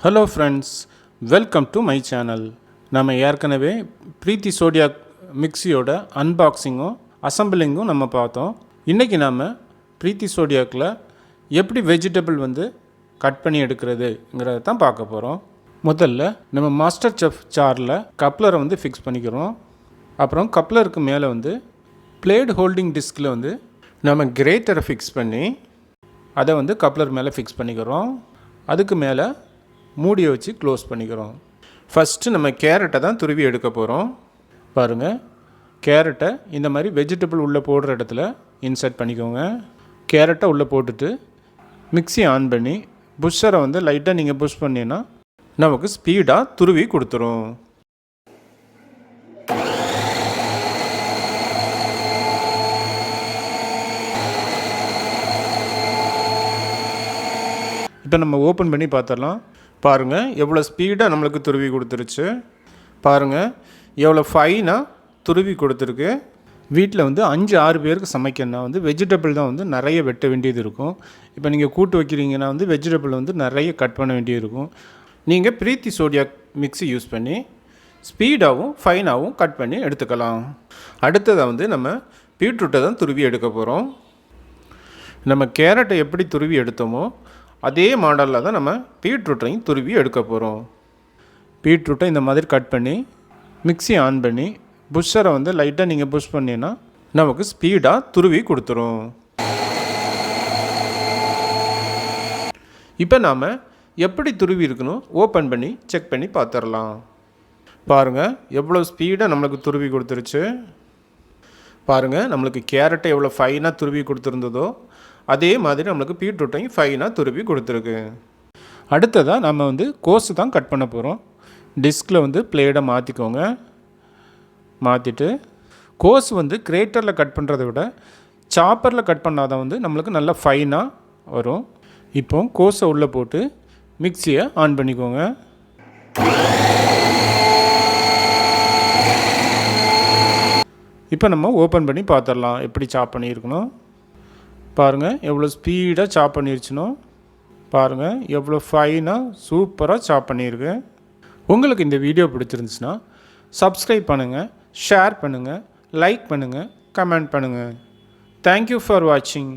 Hello friends, welcome to my channel. நம்ம ஏற்கனவே Preethi zodiac மிக்சியோட அன்பாக்சிங்கும் அசம்பிளிங்கும் நம்ம பார்த்தோம். இன்றைக்கி நாம் ப்ரீத்தி சோடியாக்கில் எப்படி வெஜிடபிள் கட் பண்ணி எடுக்கிறதுங்கிறத தான் பார்க்க போகிறோம். முதல்ல நம்ம மாஸ்டர் செஃப் ஜாரில் கப்ளரை ஃபிக்ஸ் பண்ணிக்கிறோம். அப்புறம் கப்ளருக்கு மேலே பிளேட் ஹோல்டிங் டிஸ்கில் நம்ம கிரேட்டரை ஃபிக்ஸ் பண்ணி அதை கப்ளர் மேலே ஃபிக்ஸ் பண்ணிக்கிறோம். அதுக்கு மேலே மூடியை வச்சு க்ளோஸ் பண்ணிக்கிறோம். ஃபஸ்ட்டு நம்ம கேரட்டை தான் துருவி எடுக்க போகிறோம். பாருங்கள், கேரட்டை இந்த மாதிரி வெஜிடபிள் உள்ளே போடுற இடத்துல இன்சர்ட் பண்ணிக்கோங்க. கேரட்டை உள்ளே போட்டுட்டு மிக்ஸி ஆன் பண்ணி புஷ்ஷரை லைட்டாக நீங்கள் புஷ் பண்ணிங்கன்னா நமக்கு ஸ்பீடாக துருவி கொடுத்துரும். இப்போ நம்ம ஓப்பன் பண்ணி பார்த்துடலாம். பாருங்கள், எவ்வளோ ஸ்பீடாக நம்மளுக்கு துருவி கொடுத்துருச்சு. பாருங்கள், எவ்வளோ ஃபைனாக துருவி கொடுத்துருக்கு. வீட்டில் 5-6 பேருக்கு சமைக்கணுன்னா வெஜிடபிள் தான் நிறைய வெட்ட வேண்டியது இருக்கும். இப்போ நீங்கள் கூட்டு வைக்கிறீங்கன்னா வெஜிடபிள் நிறைய கட் பண்ண வேண்டியது இருக்கும். நீங்கள் ப்ரீத்தி சோடியாக் மிக்ஸி யூஸ் பண்ணி ஸ்பீடாகவும் ஃபைனாகவும் கட் பண்ணி எடுத்துக்கலாம். அடுத்ததாக நம்ம பீட்ரூட்டை தான் துருவி எடுக்க போகிறோம். நம்ம கேரட்டை எப்படி துருவி எடுத்தோமோ அதே மாடலில் தான் நம்ம பீட்ரூட்டையும் துருவி எடுக்க போகிறோம். பீட்ரூட்டை இந்த மாதிரி கட் பண்ணி மிக்ஸி ஆன் பண்ணி புஷ்ஷரை லைட்டாக நீங்கள் புஷ் பண்ணிங்கன்னா நமக்கு ஸ்பீடாக துருவி கொடுத்துரும். இப்போ நாம் எப்படி துருவி இருக்கணும் ஓப்பன் பண்ணி செக் பண்ணி பார்த்துடலாம். பாருங்கள், எவ்வளோ ஸ்பீடாக நம்மளுக்கு துருவி கொடுத்துருச்சு. பாருங்கள், நம்மளுக்கு கேரட்டை எவ்வளோ ஃபைனாக துருவி கொடுத்துருந்ததோ அதே மாதிரி நம்மளுக்கு பீட்ரூட்டையும் ஃபைனாக துருவி கொடுத்துருக்கு. அடுத்ததாக நம்ம கோஸு தான் கட் பண்ண போகிறோம். டிஸ்கில் பிளேடை மாற்றிக்கோங்க. மாற்றிட்டு கோஸ் கிரேட்டரில் கட் பண்ணுறதை விட சாப்பரில் கட் பண்ணால் தான் நம்மளுக்கு நல்லா ஃபைனாக வரும். இப்போ கோஸை உள்ளே போட்டு மிக்ஸியை ஆன் பண்ணிக்கோங்க. இப்போ நம்ம ஓப்பன் பண்ணி பார்த்துடலாம் எப்படி சாப் பண்ணியிருக்கணும். பாருங்கள், எவ்வளோ ஸ்பீடாக சாப் பண்ணிருச்சுனோ. பாருங்கள், எவ்வளோ ஃபைனாக சூப்பராக சாப் பண்ணியிருக்கு. உங்களுக்கு இந்த வீடியோ பிடிச்சிருந்துச்சுன்னா சப்ஸ்கிரைப் பண்ணுங்கள், ஷேர் பண்ணுங்கள், லைக் பண்ணுங்கள், கமெண்ட் பண்ணுங்கள். தேங்க்யூ ஃபார் வாட்சிங்.